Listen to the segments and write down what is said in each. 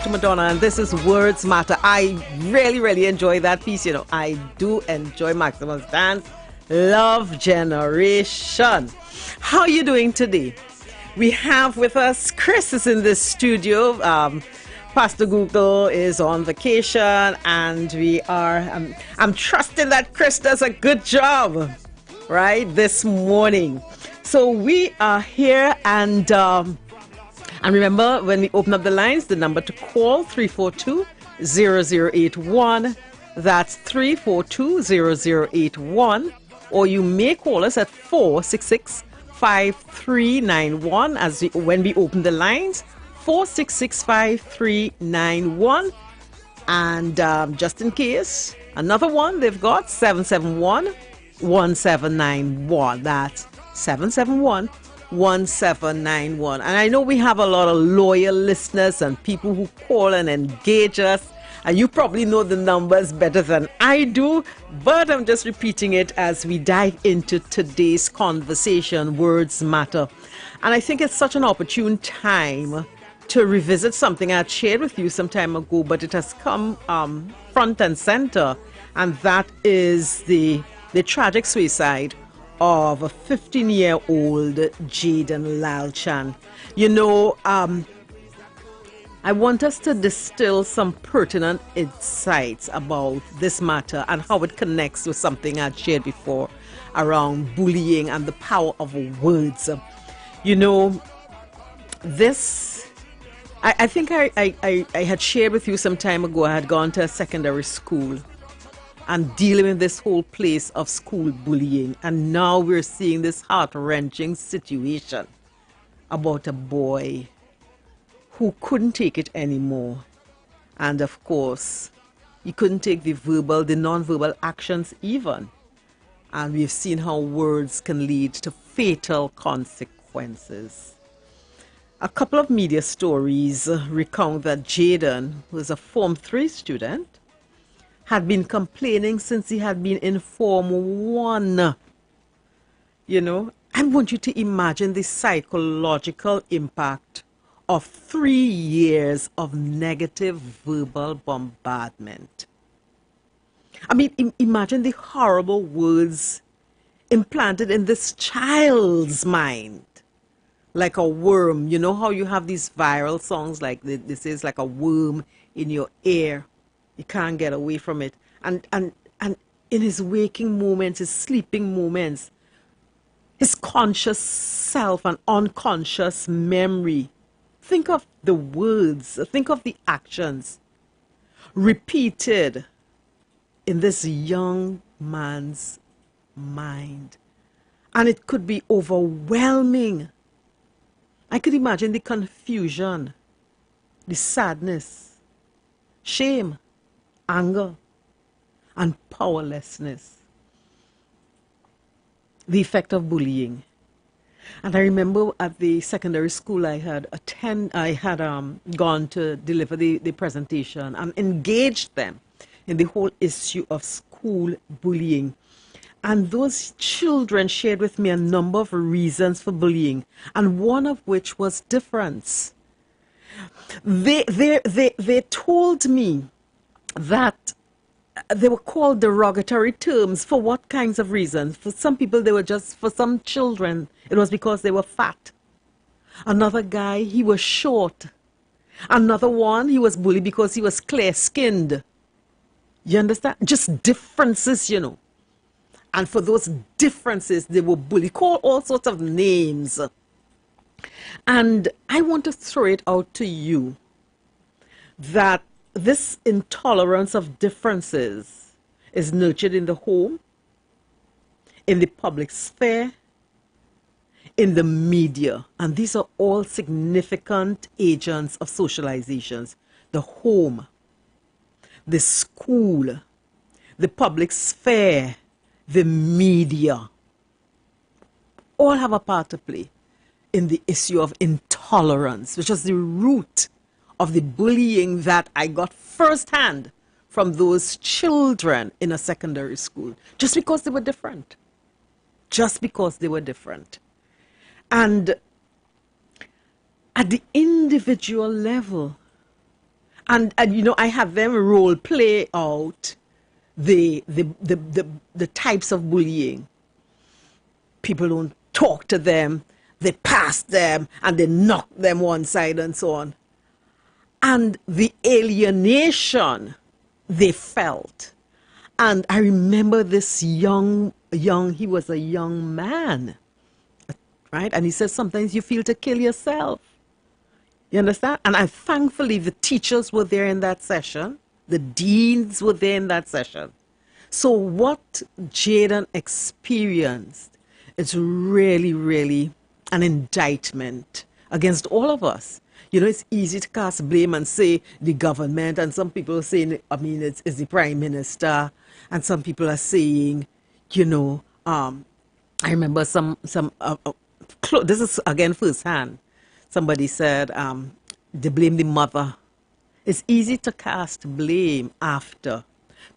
Dr. Madonna, and this is Words Matter. I really enjoy that piece. You know, I do enjoy Maximus Dance. Love Generation. How are you doing today? We have with us Chris is in the studio. Pastor Google is on vacation, and we are. I'm trusting that Chris does a good job, right, this morning. So we are here, and remember, when we open up the lines, the number to call 342-0081. That's 342-0081. Or you may call us at 466-5391 when we open the lines. 466-5391. And just in case, another one they've got, 771-1791. That's 771-1791. And I know we have a lot of loyal listeners and people who call and engage us. And you probably know the numbers better than I do, but I'm just repeating it as we dive into today's conversation, Words Matter. And I think it's such an opportune time to revisit something I had shared with you some time ago, but it has come front and center, and that is the tragic suicide of a 15-year-old Jaden Lalchan. You know, I want us to distill some pertinent insights about this matter and how it connects with something I'd shared before around bullying and the power of words. You know, this, I think I had shared with you some time ago. I had gone to a secondary school and dealing with this whole place of school bullying. And now we're seeing this heart-wrenching situation about a boy who couldn't take it anymore. And of course, he couldn't take the non-verbal actions even. And we've seen how words can lead to fatal consequences. A couple of media stories recount that Jaden, who is a Form 3 student, had been complaining since he had been in Form 1. You know, I want you to imagine the psychological impact of 3 years of negative verbal bombardment. I mean, imagine the horrible words implanted in this child's mind. Like a worm. You know how you have these viral songs like this is like a worm in your ear. You can't get away from it. And in his waking moments, his sleeping moments, his conscious self and unconscious memory. Think of the words, think of the actions repeated in this young man's mind. And it could be overwhelming. I could imagine the confusion, the sadness, shame, anger, and powerlessness. The effect of bullying. And I remember at the secondary school I had gone to deliver the presentation and engaged them in the whole issue of school bullying. And those children shared with me a number of reasons for bullying, and one of which was difference. They told me that they were called derogatory terms for what kinds of reasons. For some people, for some children, it was because they were fat. Another guy, he was short. Another one, he was bullied because he was clear-skinned. You understand? Just differences, you know. And for those differences, they were bullied, called all sorts of names. And I want to throw it out to you that this intolerance of differences is nurtured in the home, in the public sphere, in the media. And these are all significant agents of socializations. The home, the school, the public sphere, the media, all have a part to play in the issue of intolerance, which is the root of the bullying that I got firsthand from those children in a secondary school, just because they were different. Just because they were different. And at the individual level, And you know, I have them role play out the types of bullying. People don't talk to them, they pass them, and they knock them one side and so on. And the alienation they felt. And I remember this young, he was a young man, right? And he says, sometimes you feel to kill yourself. You understand? And thankfully, the teachers were there in that session. The deans were there in that session. So what Jaden experienced is really, really an indictment against all of us. You know, it's easy to cast blame and say the government, and some people are saying, I mean, it's the prime minister, and some people are saying, you know, I remember this is again firsthand. Somebody said they blame the mother. It's easy to cast blame after.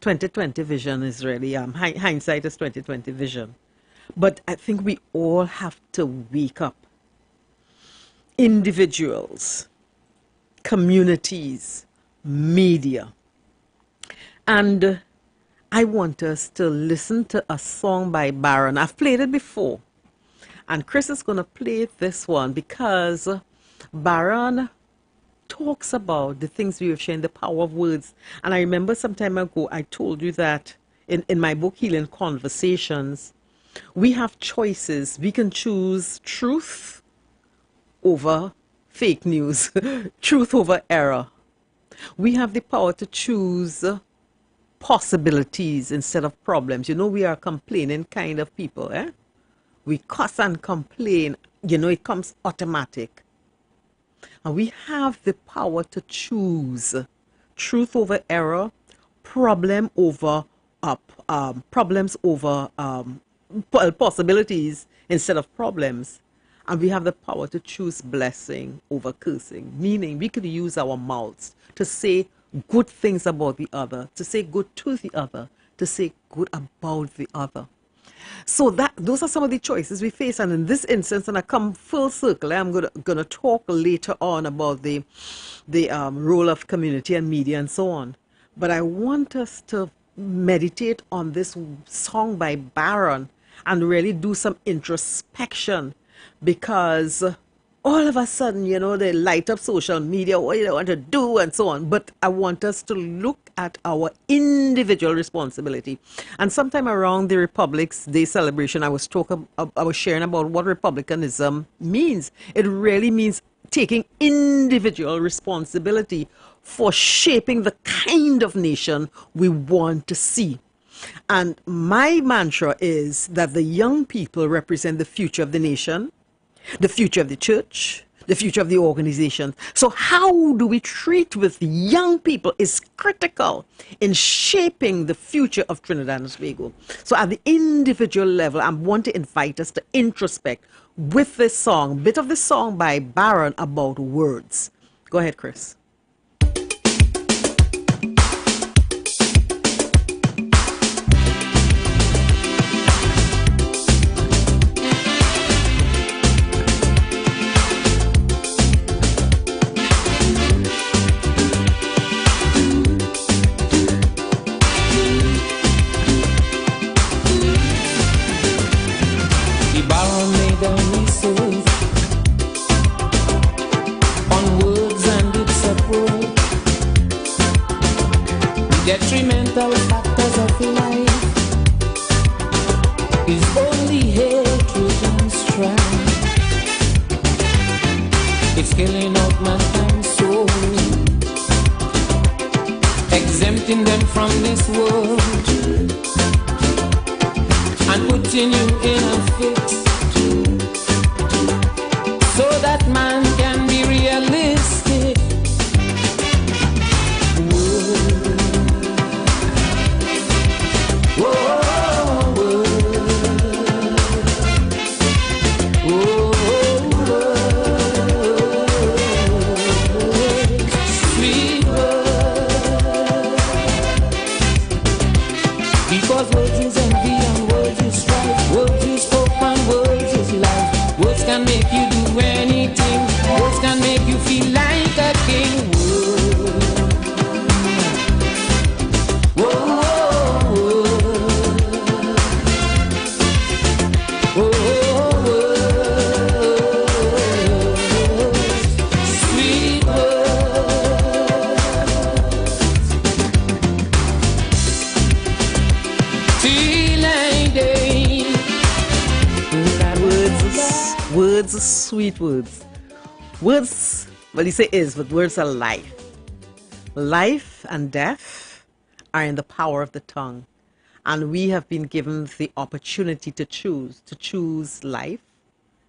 2020 vision is really, hindsight is 2020 vision. But I think we all have to wake up. Individuals, communities, media. And I want us to listen to a song by Baron. I've played it before. And Chris is going to play this one because Baron talks about the things we have shared, the power of words. And I remember some time ago, I told you that in my book, Healing Conversations, we have choices. We can choose truth over fake news, truth over error. We have the power to choose possibilities instead of problems. You know, we are complaining kind of people, eh? We cuss and complain, you know, it comes automatic. And we have the power to choose truth over error, problems over possibilities instead of problems. And we have the power to choose blessing over cursing, meaning we could use our mouths to say good things about the other, to say good to the other, to say good about the other. So those are some of the choices we face. And in this instance, and I come full circle, I'm gonna talk later on about the role of community and media and so on. But I want us to meditate on this song by Baron and really do some introspection, because all of a sudden, you know, they light up social media, what do they want to do and so on. But I want us to look at our individual responsibility. And sometime around the Republic's Day celebration, I was sharing about what republicanism means. It really means taking individual responsibility for shaping the kind of nation we want to see. And my mantra is that the young people represent the future of the nation, the future of the church, the future of the organization. So how do we treat with young people is critical in shaping the future of Trinidad and Tobago. So at the individual level, I want to invite us to introspect with this song, a bit of this song by Baron about words. Go ahead, Chris. Detrimental factors of life is only hatred and strife. It's killing out mankind's soul, exempting them from this world and putting you in a fix, so that man can be realistic. Because words is envy and words is strife, words is sweet words. Words, well, you say is, but words are life. Life and death are in the power of the tongue. And we have been given the opportunity to choose life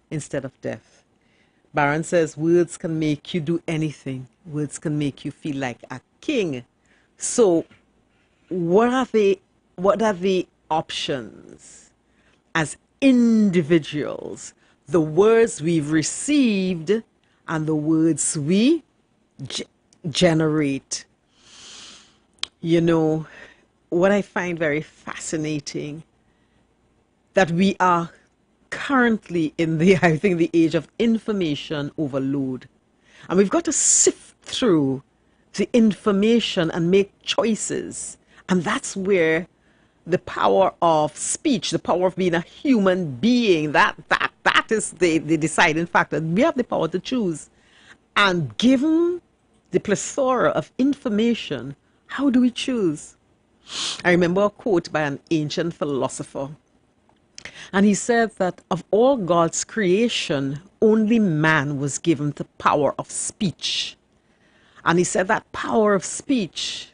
instead of death. Baron says words can make you do anything. Words can make you feel like a king. So what are the options as individuals? The words we've received and the words we generate. You know, what I find very fascinating, that we are currently in the, I think, the age of information overload. And we've got to sift through the information and make choices. And that's where the power of speech, the power of being a human being, that is the deciding factor. We have the power to choose. And given the plethora of information, how do we choose? I remember a quote by an ancient philosopher. And he said that of all God's creation, only man was given the power of speech. And he said that power of speech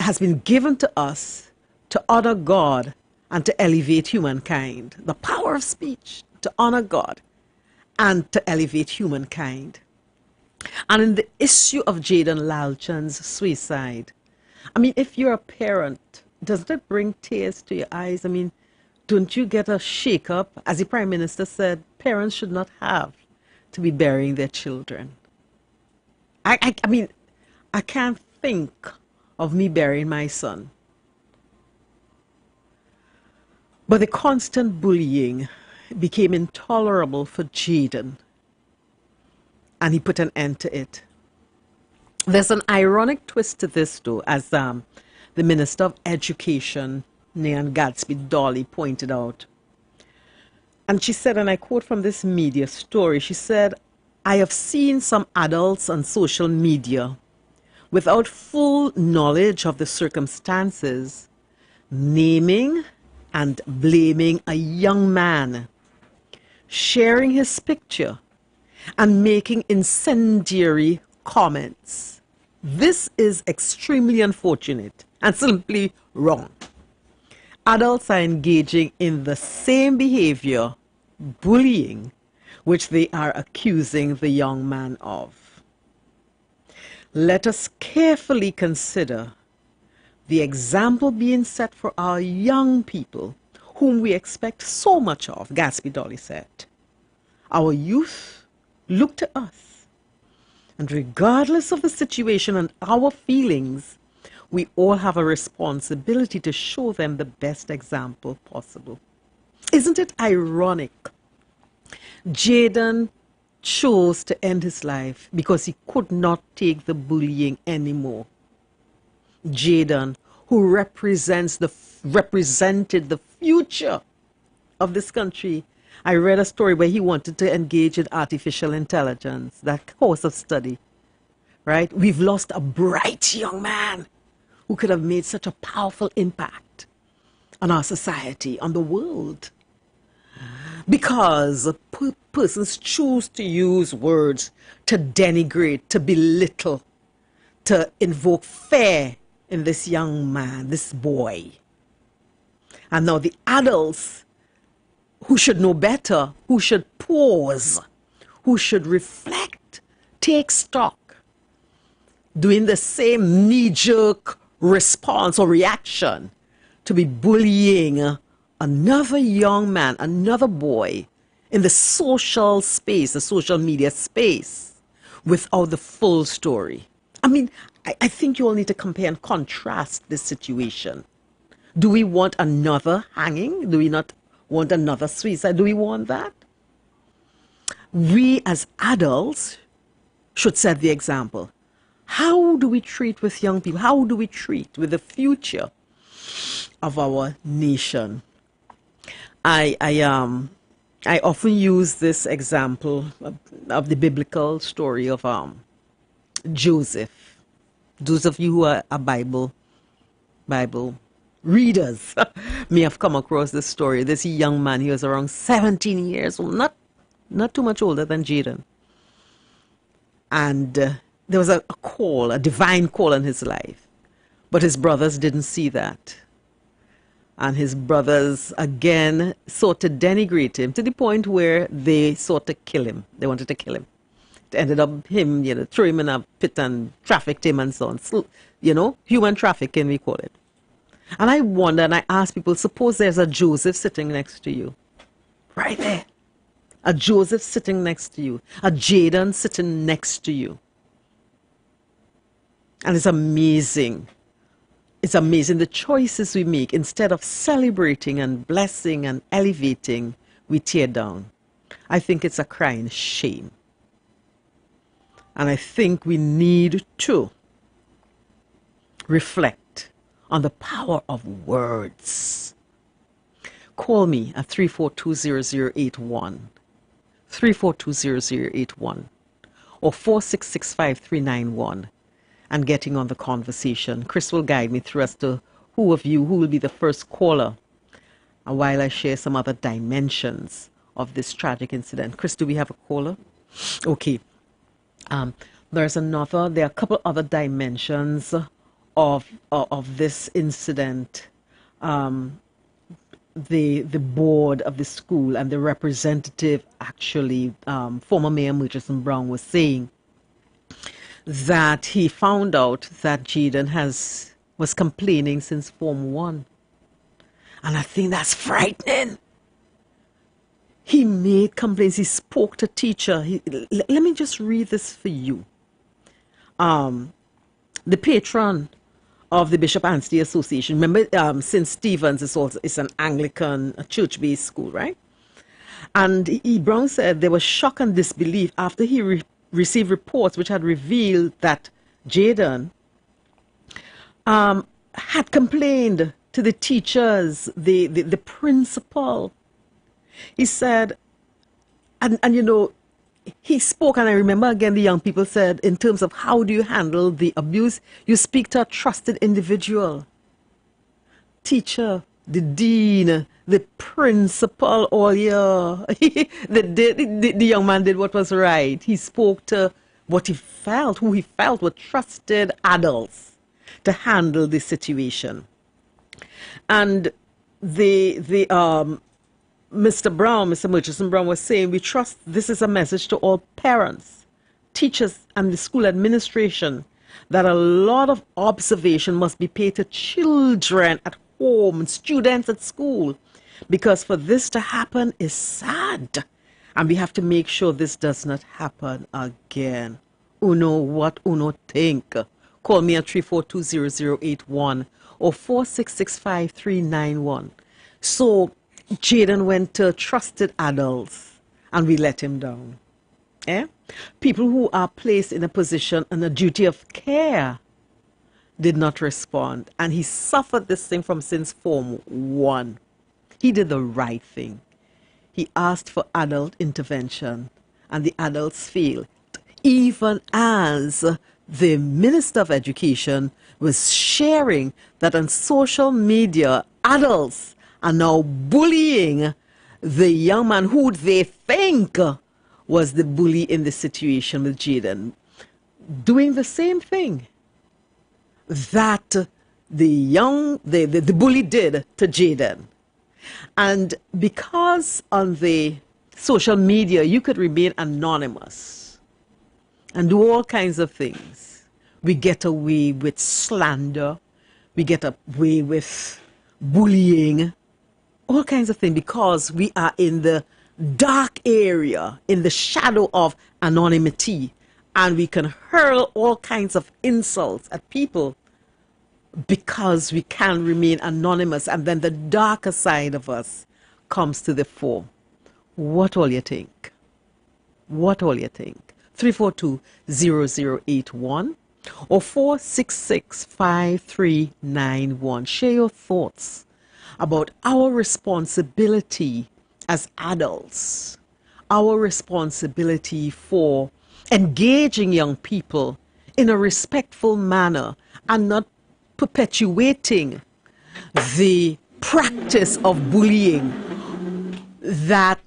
has been given to us to honor God and to elevate humankind. The power of speech to honor God and to elevate humankind. And in the issue of Jaden Lalchand's suicide, I mean, if you're a parent, doesn't it bring tears to your eyes? I mean, don't you get a shake-up? As the Prime Minister said, parents should not have to be burying their children. I mean, I can't think of me burying my son. But the constant bullying became intolerable for Jaden, and he put an end to it. There's an ironic twist to this, though, as the Minister of Education, Nan Gadsby Dolly, pointed out. And she said, and I quote from this media story, she said, "I have seen some adults on social media, without full knowledge of the circumstances, naming and blaming a young man, sharing his picture, and making incendiary comments. This is extremely unfortunate and simply wrong. Adults are engaging in the same behavior, bullying, which they are accusing the young man of. Let us carefully consider the example being set for our young people, whom we expect so much of," Gadsby Dolly said. "Our youth look to us, and regardless of the situation and our feelings, we all have a responsibility to show them the best example possible." Isn't it ironic? Jaden chose to end his life because he could not take the bullying anymore. Jaden, who represented the future of this country. I read a story where he wanted to engage in artificial intelligence, that course of study, right? We've lost a bright young man who could have made such a powerful impact on our society, on the world. Because persons choose to use words to denigrate, to belittle, to invoke fear in this young man, this boy. And now the adults who should know better, who should pause, who should reflect, take stock, doing the same knee-jerk response or reaction to be bullying another young man, another boy in the social space, the social media space, without the full story. I mean, I think you all need to compare and contrast this situation. Do we want another hanging? Do we not want another suicide? Do we want that? We as adults should set the example. How do we treat with young people? How do we treat with the future of our nation? I often use this example of the biblical story of Joseph. Those of you who are Bible readers may have come across this story. This young man, he was around 17 years old, not not too much older than Jaden. And there was a call, a divine call in his life. But his brothers didn't see that. And his brothers, again, sought to denigrate him to the point where they sought to kill him. They wanted to kill him. It ended up him, threw him in a pit and trafficked him and so on. So, human trafficking, we call it. And I wonder, and I ask people, suppose there's a Joseph sitting next to you. Right there. A Joseph sitting next to you. A Jaden sitting next to you. And it's amazing. It's amazing the choices we make. Instead of celebrating and blessing and elevating, we tear down. I think it's a crying shame. And I think we need to reflect on the power of words. Call me at 3420081, 3420081, or 4665391. And getting on the conversation. Chris will guide me through as to who will be the first caller, and while I share some other dimensions of this tragic incident. Chris, do we have a caller? Okay. There are a couple other dimensions of this incident. The board of the school and the representative, actually, former Mayor Murchison Brown, was saying that he found out that Jaden was complaining since Form 1. And I think that's frightening. He made complaints. He spoke to teacher. Let me just read this for you. The patron of the Bishop Anstey Association, remember, St. Stephen's is an Anglican, church-based school, right? And Brown said there was shock and disbelief after he received reports which had revealed that Jaden had complained to the teachers, the principal. He said, and he spoke, and I remember again the young people said, in terms of how do you handle the abuse, you speak to a trusted individual. Teacher, the dean, the principal, all year. The young man did what was right. He spoke to what he felt, who he felt were trusted adults to handle the situation. And Mr. Murchison Brown was saying, we trust this is a message to all parents, teachers, and the school administration that a lot of observation must be paid to children at home, students at school, because for this to happen is sad. And we have to make sure this does not happen again. Uno, what Uno think? Call me at 3420081 or 4665391. So Jaden went to trusted adults and we let him down. People who are placed in a position and a duty of care did not respond. And he suffered this thing from since Form 1. He did the right thing. He asked for adult intervention, and the adults failed. Even as the Minister of Education was sharing that on social media, adults are now bullying the young man who they think was the bully in the situation with Jaden, doing the same thing that the bully did to Jaden. And because on the social media you could remain anonymous and do all kinds of things, we get away with slander, we get away with bullying, all kinds of things, because we are in the dark area, in the shadow of anonymity, and we can hurl all kinds of insults at people because we can remain anonymous, and then the darker side of us comes to the fore. What all you think? What all you think? 3420081 or 4665391. Share your thoughts about our responsibility as adults, our responsibility for engaging young people in a respectful manner and not perpetuating the practice of bullying that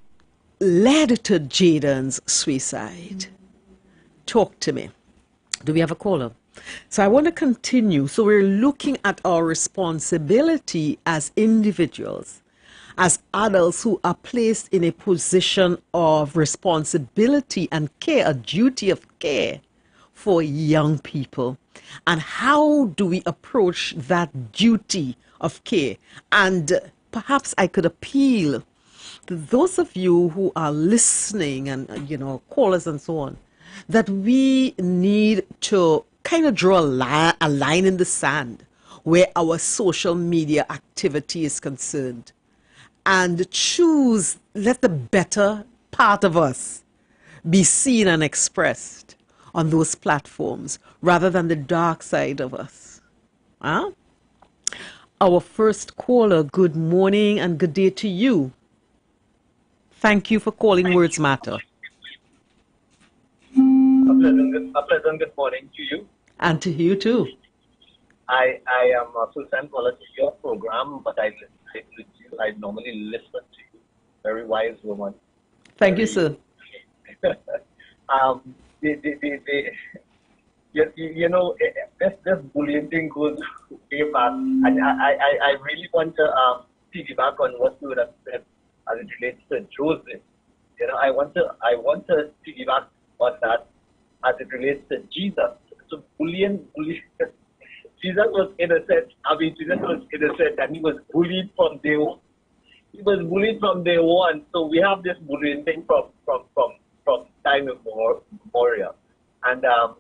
led to Jaden's suicide. Talk to me. Do we have a caller? So I want to continue. So we're looking at our responsibility as individuals, as adults who are placed in a position of responsibility and care, a duty of care for young people. And how do we approach that duty of care? And perhaps I could appeal to those of you who are listening and, callers and so on, that we need to kind of draw a line in the sand where our social media activity is concerned and choose, let the better part of us be seen and expressed on those platforms rather than the dark side of us. Huh? Our first caller, good morning and good day to you. Thank you for calling Words Matter. A pleasant good morning to you. And to you too. I am a full-time caller to your program, but I normally listen to you. Very wise woman. Thank you, sir. This bullying thing goes way back, and I really want to piggyback on what you would have said as it relates to Joseph. I want to piggyback on that as it relates to Jesus. So bullying. Jesus was innocent. Jesus was innocent, and he was bullied from day one. So we have this bullying thing from time immemorial. And the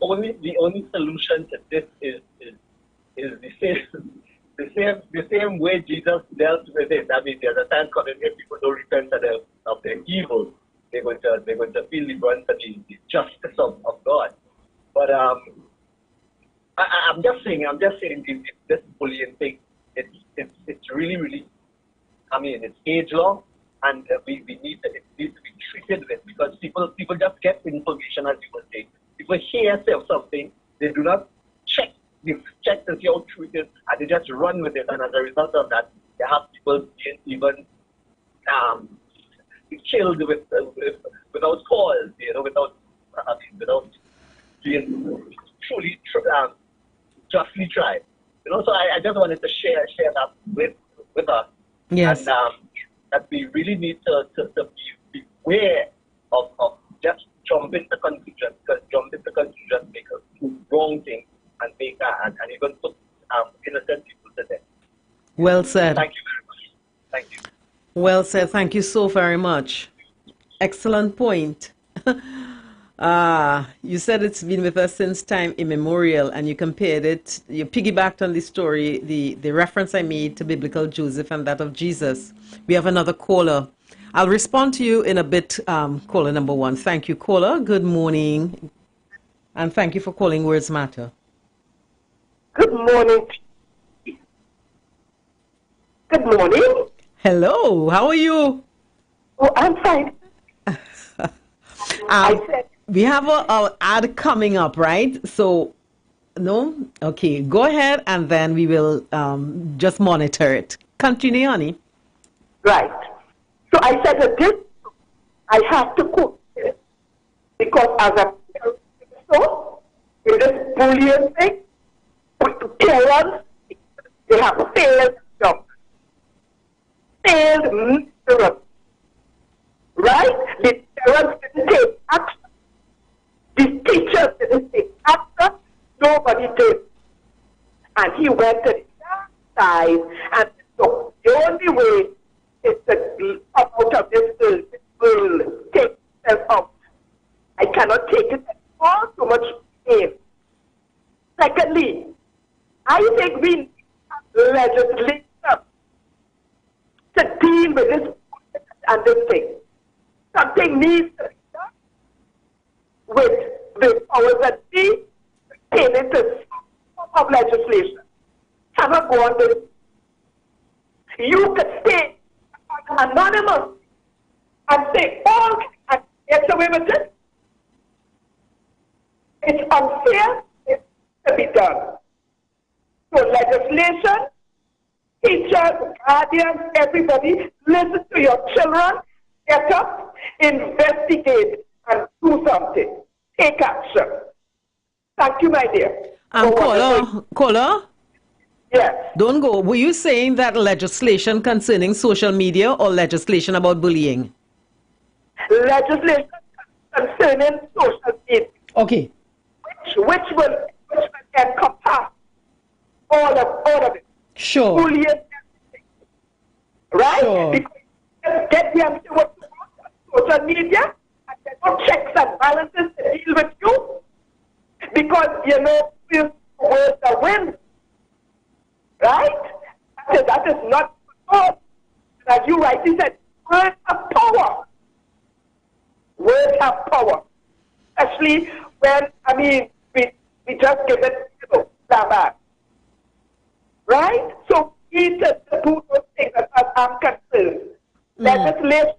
only solution to this is the same way Jesus dealt with it. There's a time coming when people don't repent of their evil. They're going to feel the brunt of the justice of God. But I'm just saying this bullying thing, it's really, it's age long, and it needs to be treated with, because people just get information, as you were saying. People hear something, they do not check to see how true it is, and they just run with it, and as a result of that, they have people being even killed without cause, without being truly justly tried. So I just wanted to share that with us. Yes. And that we really need to be aware of just jumping to conclusions, because jumping to conclusions make us do wrong things and even put innocent people to death. Well said. Thank you very much. Thank you. Well said. Thank you so very much. Excellent point. You said it's been with us since time immemorial, and you compared it, you piggybacked on the story, the reference I made to biblical Joseph and that of Jesus. We have another caller. I'll respond to you in a bit, caller number one. Thank you, caller. Good morning. And thank you for calling Words Matter. Good morning. Good morning. Hello, how are you? Oh, I'm fine. We have an ad coming up, right? So, no? Okay, go ahead, and then we will just monitor it. Continue, honey. Right. So I said that this, I have to quote it, because as a so in this bullying thing, with parents, they have failed job. Failed miserable. Right? The parents didn't take action. The teachers didn't take action. Nobody did. And he went to the dark side, and so the only way is to come out of this will take itself out. I cannot take it anymore, too much pain. Secondly, I think we need legislation to deal with this and this thing. Something needs to be done with the powers that be pertaining to of legislation. Cannot go on this. You could stay anonymous and say, oh, and get away with it. It's unfair. It's to be done. So legislation, teachers, guardians, everybody, listen to your children Get up, investigate, and do something. Take action. Thank you, my dear. Caller, Yes. don't go. Were you saying that legislation concerning social media or legislation about bullying? Legislation concerning social media, Okay. which will encompass all of it. Sure. Bullying, right? Sure. Because get them to what social media, and there are no checks and balances to deal with you. Because, you know, words are wind. Right? That is not God. As you rightly said, words have power. Words have power. Especially when, I mean, we just give it, you know, that. Right? So we need to do those things as I'm concerned. Legislation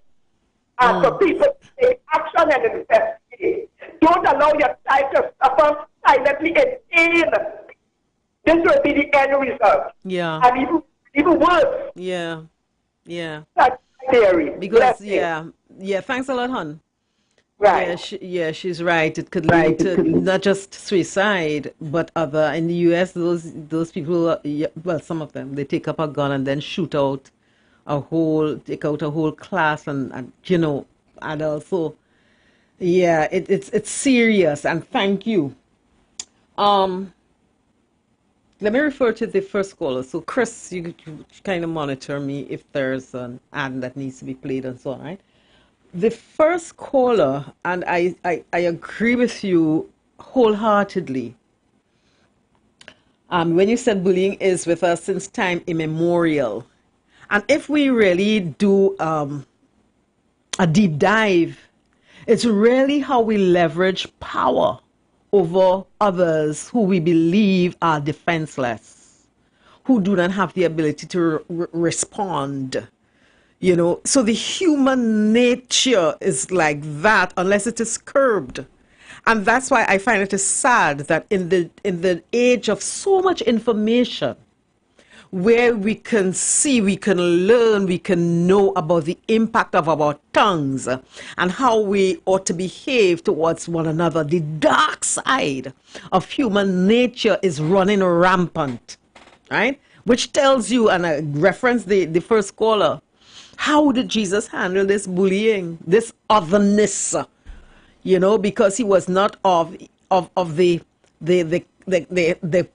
and for people to take action and investigate. Don't allow your child to suffer silently in pain. This will be the end result. Yeah. And even worse. Yeah. Yeah. That's theory. Because, yeah, thanks a lot, hon. Right. Yeah, she's right. It could lead to not just suicide, but other. In the U.S., those people, well, some of them, they take up a gun and then take out a whole class and you know, and also, yeah, it's serious. And thank you. Let me refer to the first caller. So, Chris, you kind of monitor me if there's an ad that needs to be played and so on, right? The first caller, and I agree with you wholeheartedly. When you said bullying is with us since time immemorial. And if we really do a deep dive, it's really how we leverage power over others who we believe are defenseless, who do not have the ability to respond. You know, so the human nature is like that unless it is curbed. And that's why I find it is sad that in the age of so much information, where we can see, we can learn, we can know about the impact of our tongues and how we ought to behave towards one another. The dark side of human nature is running rampant, right? Which tells you, and I reference the first caller, how did Jesus handle this bullying, this otherness? You know, because he was not of the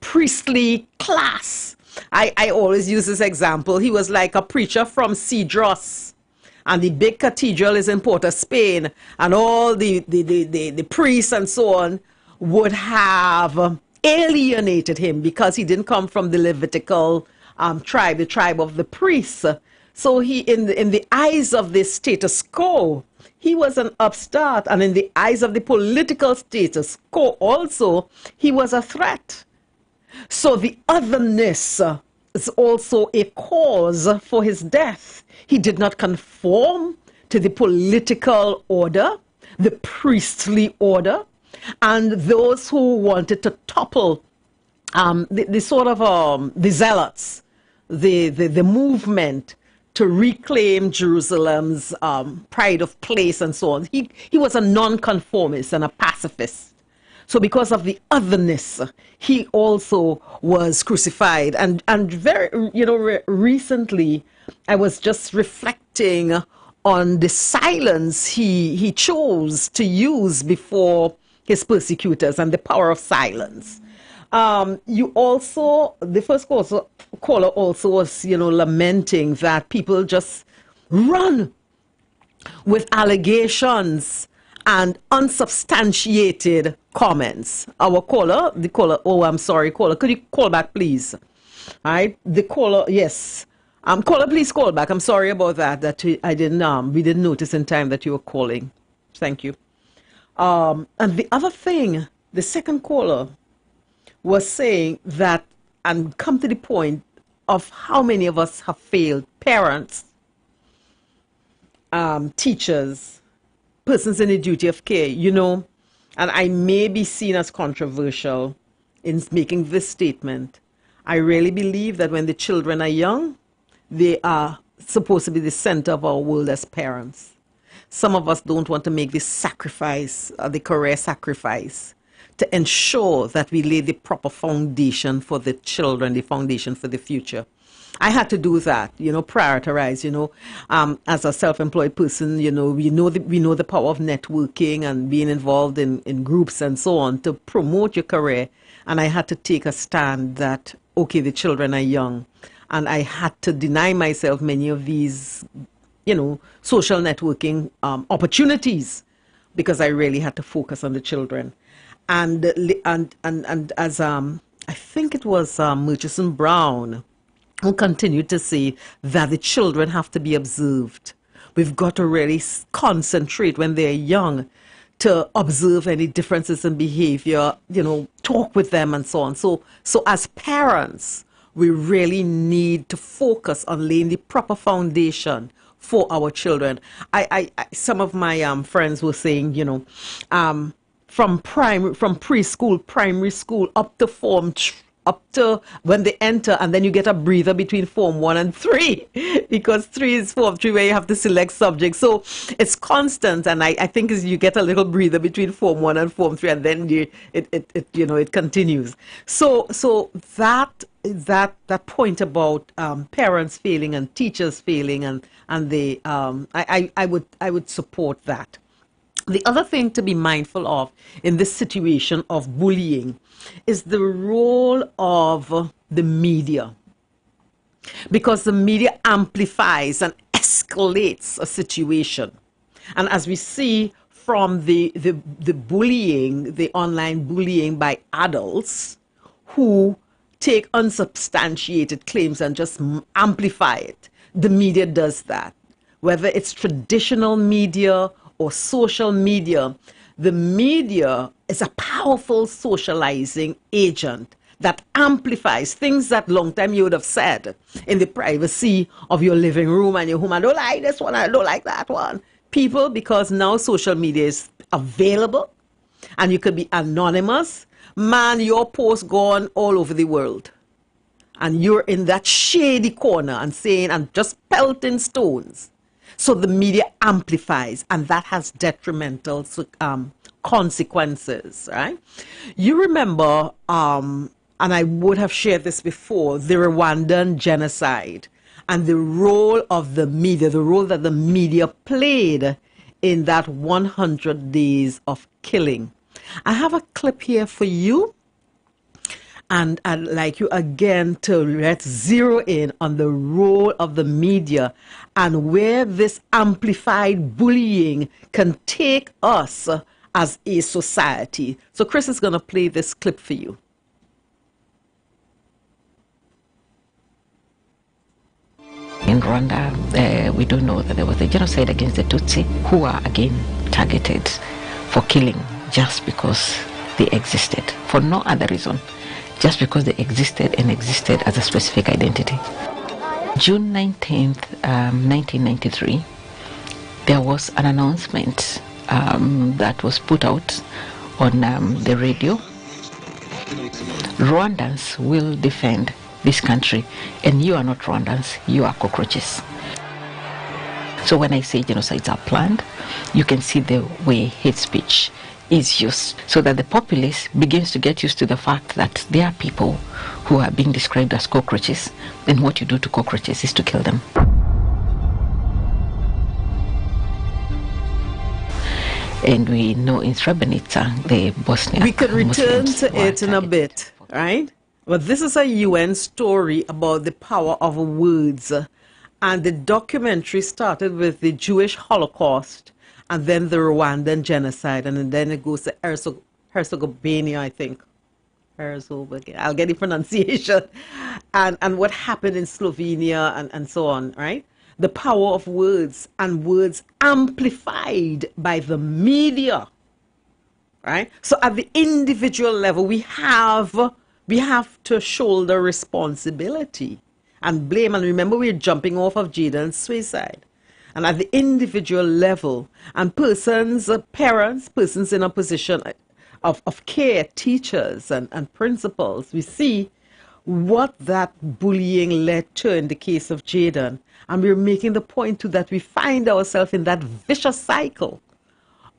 priestly class. I always use this example. He was like a preacher from Cedros, and the big cathedral is in Port of Spain, and all the priests and so on would have alienated him because he didn't come from the Levitical tribe, the tribe of the priests. So he, in the eyes of the status quo, he was an upstart, and in the eyes of the political status quo also, he was a threat. So the otherness is also a cause for his death. He did not conform to the political order, the priestly order, and those who wanted to topple the sort of the zealots, the movement to reclaim Jerusalem's pride of place and so on. He was a nonconformist and a pacifist. So because of the otherness, he also was crucified. And very, recently, I was just reflecting on the silence he chose to use before his persecutors and the power of silence. You also, the first caller also was, lamenting that people just run with allegations and unsubstantiated comments. Our caller, I'm sorry, caller, could you call back, please? All right, the caller, yes. Caller, please call back. I'm sorry about that we didn't notice in time that you were calling. Thank you. And the other thing, the second caller was saying that, and come to the point of how many of us have failed, parents, teachers, persons in the duty of care, and I may be seen as controversial in making this statement. I really believe that when the children are young, they are supposed to be the center of our world as parents. some of us don't want to make the sacrifice, the career sacrifice, to ensure that we lay the proper foundation for the children, the foundation for the future. I had to do that, prioritize, as a self-employed person, we know the power of networking and being involved in groups and so on to promote your career. And I had to take a stand that, okay, the children are young. And I had to deny myself many of these, social networking opportunities because I really had to focus on the children. And as I think it was Murchison Brown who continued to say that the children have to be observed. We've got to really concentrate when they're young to observe any differences in behavior, talk with them and so on. So as parents, we really need to focus on laying the proper foundation for our children. Some of my friends were saying, from preschool, primary school, up to when they enter, and then you get a breather between Form 1 and 3, because 3 is Form 3 where you have to select subjects. So it's constant, and I think you get a little breather between Form 1 and Form 3, and then it continues. So that point about parents failing and teachers failing, and I would support that. The other thing to be mindful of in this situation of bullying is the role of the media, because the media amplifies and escalates a situation. And as we see from the bullying, the online bullying by adults who take unsubstantiated claims and just amplify it, the media does that. Whether it's traditional media or social media, the media is a powerful socializing agent that amplifies things that long time you would have said in the privacy of your living room and your home. I don't like this one, I don't like that one. People, because now social media is available and you could be anonymous, man, your post gone all over the world. And you're in that shady corner and saying, and just pelting stones. So the media amplifies, and that has detrimental consequences, right? You remember, and I would have shared this before, the Rwandan genocide and the role of the media, the role that the media played in that 100 days of killing. I have a clip here for you. And I'd like you again to let's zero in on the role of the media and where this amplified bullying can take us as a society. So Chris is going to play this clip for you. In Rwanda, we do know that there was a genocide against the Tutsi, who are again targeted for killing just because they existed, for no other reason. Just because they existed and existed as a specific identity. June 19th, 1993, there was an announcement that was put out on the radio. Rwandans will defend this country, and you are not Rwandans, you are cockroaches. So when I say genocides are planned, you can see the way hate speech is used, so that the populace begins to get used to the fact that there are people who are being described as cockroaches, and what you do to cockroaches is to kill them. And we know in Srebrenica, the Bosnian We could return Muslims to were it in a targeted. bit, right? But this is a UN story about the power of words. And the documentary started with the Jewish Holocaust and then the Rwandan genocide. And then it goes to Herzegovina, I think. I'll get the pronunciation. And what happened in Slovenia and so on, right? The power of words, and words amplified by the media, right? So at the individual level, we have to shoulder responsibility and blame. And remember, we're jumping off of Jaden's suicide. And at the individual level, and persons, parents, persons in a position of care, teachers and principals, we see what that bullying led to in the case of Jaden. And we're making the point too that we find ourselves in that vicious cycle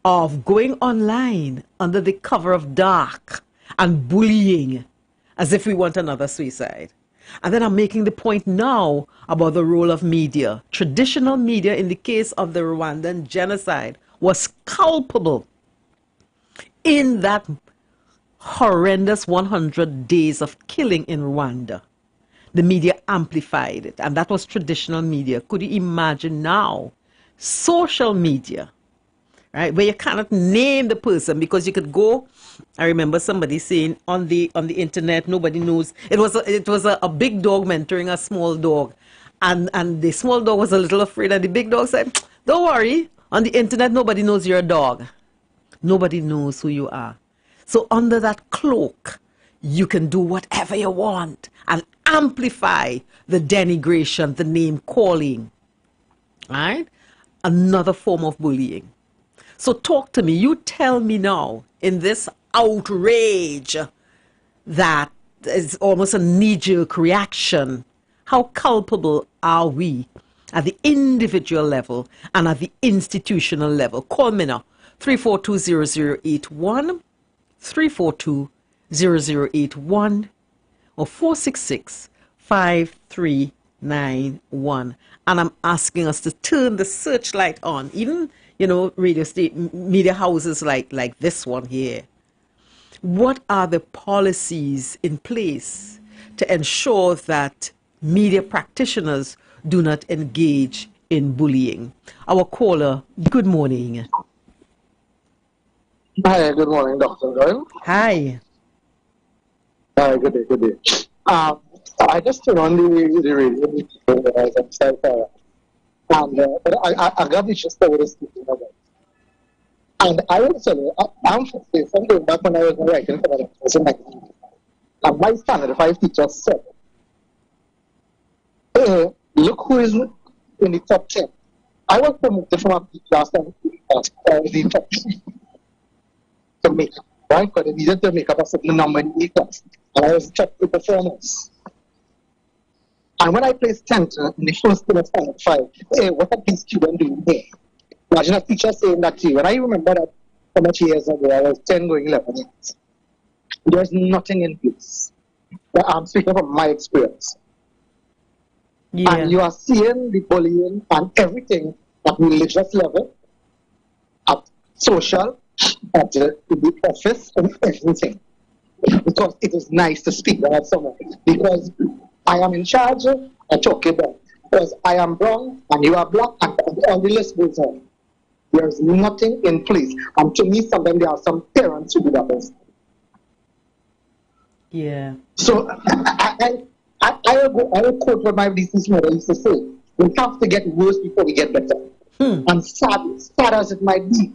of going online under the cover of dark and bullying as if we want another suicide. And then I'm making the point now about the role of media. Traditional media in the case of the Rwandan genocide was culpable in that horrendous 100 days of killing in Rwanda. The media amplified it, and that was traditional media. Could you imagine now social media, right, where you cannot name the person because you could go. I remember somebody saying on the internet, nobody knows. It was a big dog mentoring a small dog, and the small dog was a little afraid, and the big dog said, "Don't worry, on the internet nobody knows you're a dog. Nobody knows who you are." So under that cloak, you can do whatever you want and amplify the denigration, the name calling, right? Another form of bullying. So talk to me. You tell me now, in this outrage that is almost a knee-jerk reaction, how culpable are we at the individual level and at the institutional level? Call me now, 3420081, 3420081, or 466-5391. And I'm asking us to turn the searchlight on, even, radio media houses like this one here. What are the policies in place to ensure that media practitioners do not engage in bullying? Our caller, good morning. Hi, good morning, Dr. Doyle. Hi. Hi, good day. I just turned on the radio as I'm sorry, and but I got this just over speaking about. And I will tell you, I'm say something back when I was writing for the person like and my standard 5 teacher said, look who is in the top 10. I was promoted from a class and the top 10 to make up, right? Because they needed to make up a certain number in the class. And I was checked the performance. And when I placed 10th in the first team of standard 5, hey, what are these students doing there? Imagine a teacher saying that to you. And I remember that so much years ago, I was 10 going 11 years. There's nothing in place. But I'm speaking from my experience. Yeah. And you are seeing the bullying and everything at religious level, at social, at the office, and everything. Because it is nice to speak about someone. Because I am in charge, I talk about. Because I am brown and you are black, and all the list goes on. There is nothing in place. And to me, sometimes there are some parents who do that. Yeah. So I will quote what my business mother used to say. We have to get worse before we get better. And sad as it might be,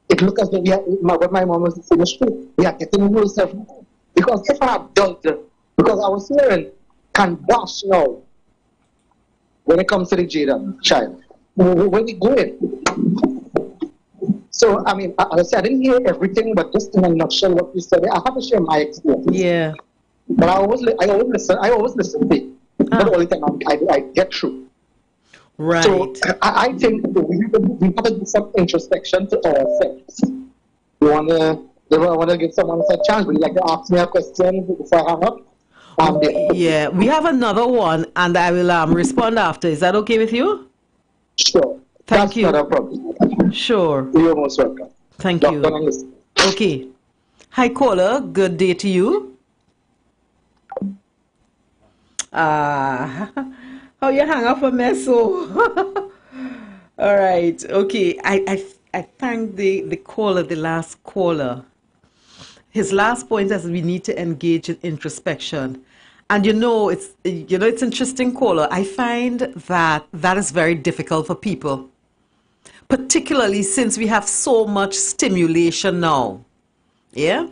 it looks as though what my mom was saying is true. We are getting worse every day. Because if an adult, because I was hearing, can bash now when it comes to the Jaden child. When we go in. So, I mean, as I said, I didn't hear everything, but just in a nutshell what you said, I have to share my experience. Yeah. But I always listen to it. Not all the time I get through. Right. So I think we have to do some introspection to ourselves. You want to give someone a chance? Would you like to ask me a question before I hang up? Yeah, we have another one, and I will respond after. Is that okay with you? Sure. Thank you. That's not a problem. Sure. You're most welcome. Thank you. Okay. Hi, caller. Good day to you. How you hang up a mess? So, all right. Okay. I thank the caller, the last caller. His last point is we need to engage in introspection. And it's interesting, caller. I find that is very difficult for people, particularly since we have so much stimulation now. Yeah?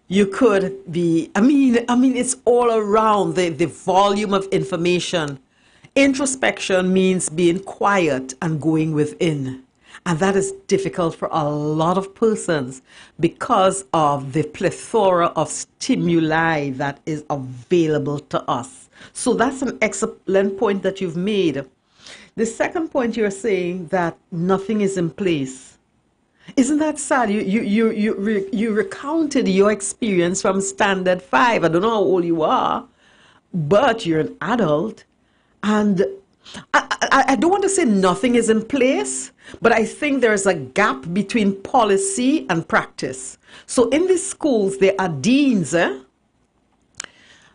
You could be, I mean, it's all around, the volume of information. Introspection means being quiet and going within. And that is difficult for a lot of persons because of the plethora of stimuli that is available to us. So that's an excellent point that you've made. The second point, you're saying that nothing is in place. Isn't that sad? You recounted your experience from Standard 5. I don't know how old you are, but you're an adult. And I don't want to say nothing is in place, but I think there's a gap between policy and practice. So in these schools, there are deans,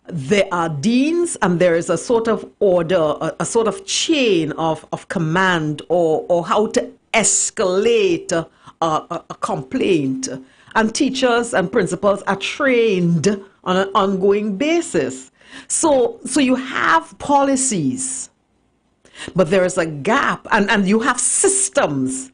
there are deans, and there is a sort of order, a sort of chain of command, or how to escalate a complaint. And teachers and principals are trained on an ongoing basis. So you have policies, but there is a gap, and you have systems.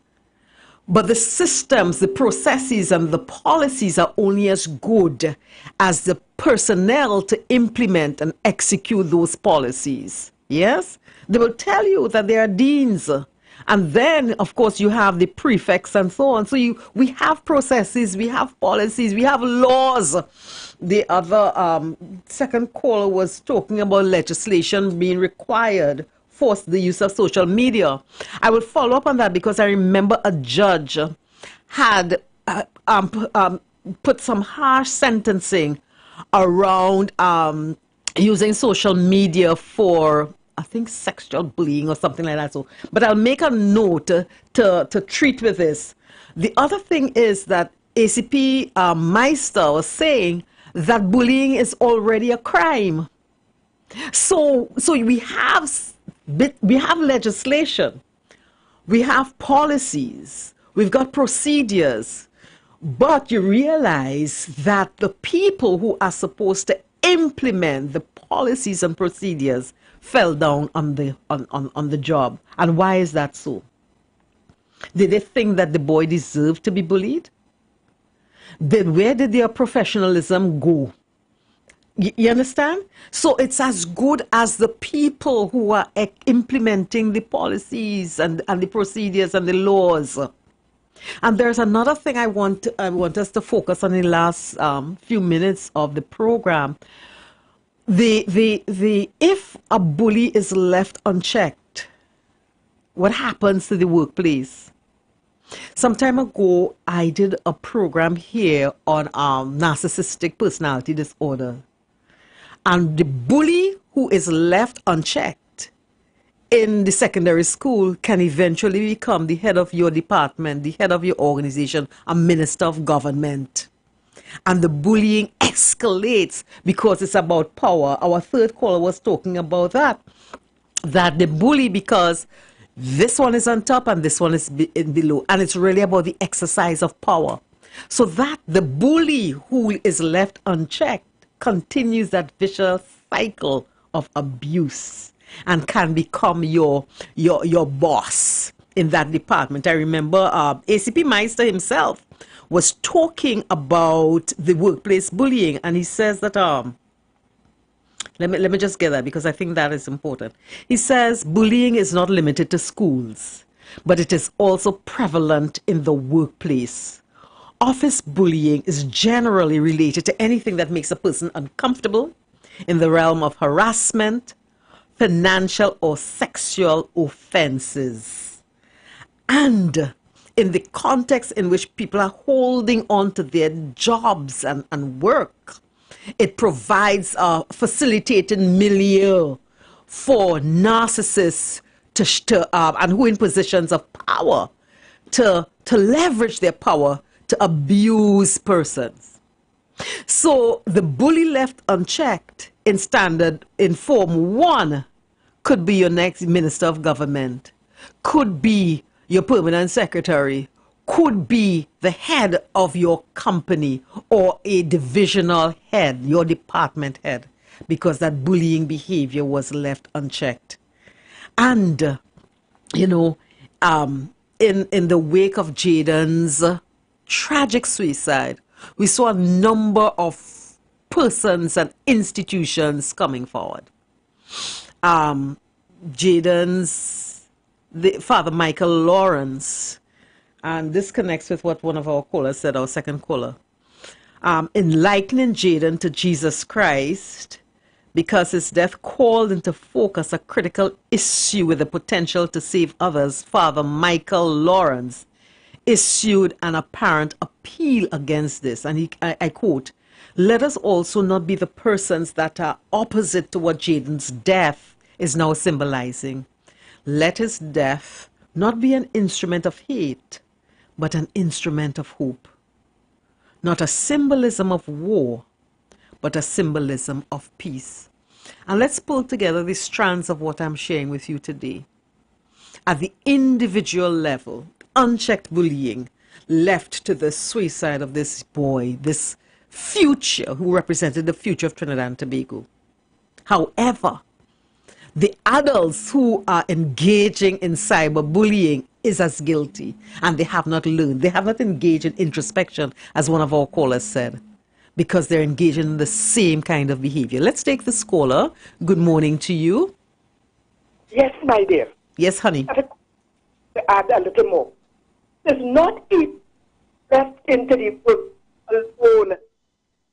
But the systems, the processes, and the policies are only as good as the personnel to implement and execute those policies. Yes? They will tell you that there are deans. And then, of course, you have the prefects and so on. So we have processes, we have policies, we have laws. The other second caller was talking about legislation being required force the use of social media. I will follow up on that because I remember a judge had put some harsh sentencing around using social media for, I think, sexual bullying or something like that. So, but I'll make a note to treat with this. The other thing is that ACP Meister was saying that bullying is already a crime. So we have legislation, we have policies, we've got procedures, but you realize that the people who are supposed to implement the policies and procedures fell down on the job. And why is that so? Did they think that the boy deserved to be bullied? Where did their professionalism go? You understand? So it's as good as the people who are implementing the policies and the procedures and the laws. And there's another thing I want us to focus on in the last few minutes of the program. If a bully is left unchecked, what happens to the workplace? Some time ago, I did a program here on narcissistic personality disorder. And the bully who is left unchecked in the secondary school can eventually become the head of your department, the head of your organization, a minister of government. And the bullying escalates because it's about power. Our third caller was talking about that the bully, because this one is on top and this one is below. And it's really about the exercise of power. So that the bully who is left unchecked continues that vicious cycle of abuse and can become your boss in that department. I remember ACP Meister himself was talking about the workplace bullying, and he says that let me just get that because I think that is important. He says bullying is not limited to schools, but it is also prevalent in the workplace. Office bullying is generally related to anything that makes a person uncomfortable in the realm of harassment, financial or sexual offenses. And in the context in which people are holding on to their jobs and work, it provides a facilitating milieu for narcissists and who are in positions of power to leverage their power to abuse persons. So the bully left unchecked in Form 1 could be your next minister of government, could be your permanent secretary, could be the head of your company or a divisional head, your department head, because that bullying behavior was left unchecked. And, in the wake of Jaden's tragic suicide, we saw a number of persons and institutions coming forward. Jaden's Father Michael Lawrence, And this connects with what one of our callers said, our second caller. In likening Jaden to Jesus Christ, because his death called into focus a critical issue with the potential to save others, Father Michael Lawrence issued an apparent appeal against this. And I quote, "Let us also not be the persons that are opposite to what Jaden's death is now symbolizing. Let his death not be an instrument of hate, but an instrument of hope. Not a symbolism of war, but a symbolism of peace." And let's pull together the strands of what I'm sharing with you today. At the individual level, unchecked bullying left to the suicide of this boy, this future, who represented the future of Trinidad and Tobago. However, the adults who are engaging in cyberbullying is as guilty, and they have not learned. They have not engaged in introspection, as one of our callers said, because they're engaging in the same kind of behavior. Let's take this caller. Good morning to you. Yes, my dear. Yes, honey. To add a little more. There's not even left into the book alone.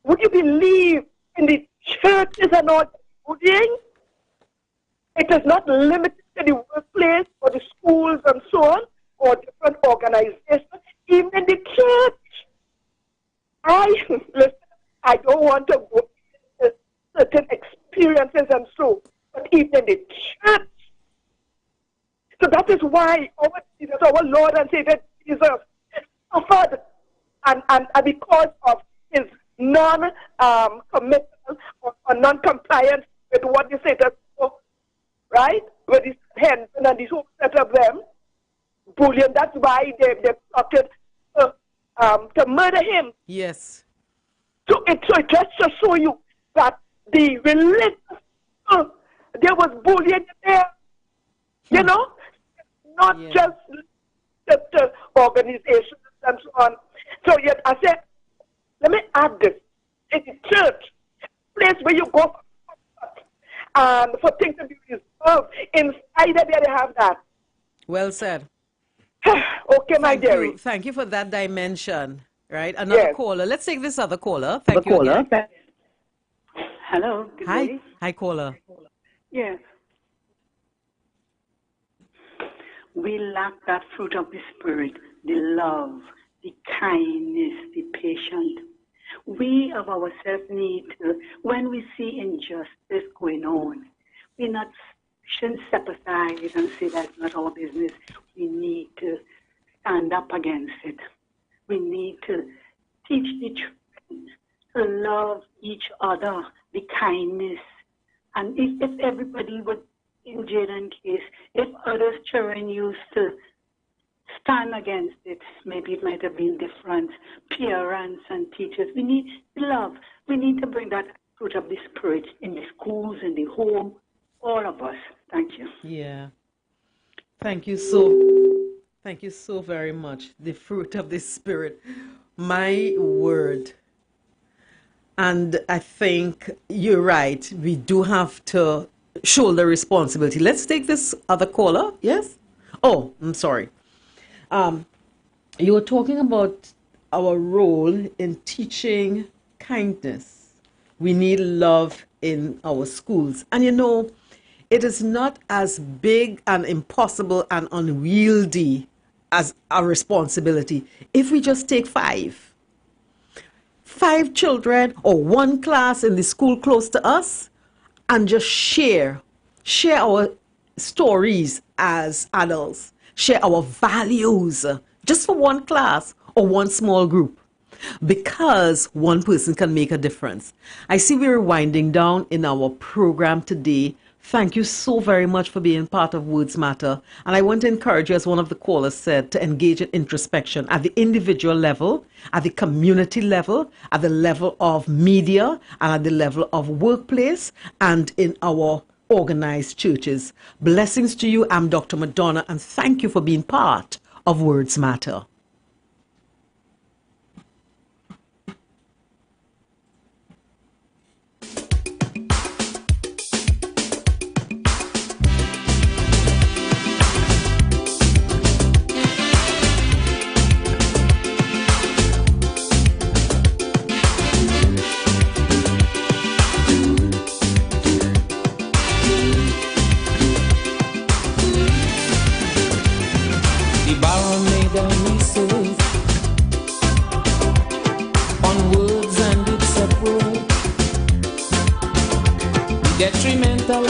Would you believe in the churches and all bullying? It is not limited to the workplace or the schools and so on, or different organizations, even in the church. I don't want to go into certain experiences and so, but even in the church. So that is why our Jesus, our Lord and Savior Jesus, suffered, and because of his non-commitment or non-compliance with what the Satan spoke, right? With his hands and his whole set of them, bullying. That's why they plotted to murder him. Yes. So it just to show you that the religious, there was bullying there. You know, not just the organizations and so on. So yet I said, let me add this. In the church, place where you go for things to be resolved, inside there they have that. Well said. Okay, my dearie. Thank you for that dimension. Right? Another caller. Let's take this other caller. Thank you. Hello. Good Hi. day. Hi, caller. Yes. We lack that fruit of the Spirit, the love, the kindness, the patience. We of ourselves need to, when we see injustice going on, we shouldn't step aside and say that's not our business. We need to stand up against it. We need to teach the children to love each other, the kindness. And if everybody would, in Jaden's case, if other children used to stand against it, maybe it might have been different. Parents and teachers, we need love. We need to bring that fruit of the Spirit in the schools, in the home, all of us. Thank you. Yeah. Thank you so very much. The fruit of the Spirit. My word. And I think you're right. We do have to shoulder responsibility. Let's take this other caller. Yes? Oh, I'm sorry. You were talking about our role in teaching kindness. We need love in our schools. And you know, it is not as big and impossible and unwieldy as a responsibility. If we just take five children or one class in the school close to us and just share our stories as adults, share our values just for one class or one small group, because one person can make a difference. I see we're winding down in our program today. Thank you so very much for being part of Words Matter. And I want to encourage you, as one of the callers said, to engage in introspection at the individual level, at the community level, at the level of media, and at the level of workplace, and in our organized churches. Blessings to you. I'm Dr. Madonna, and thank you for being part of Words Matter. detrimental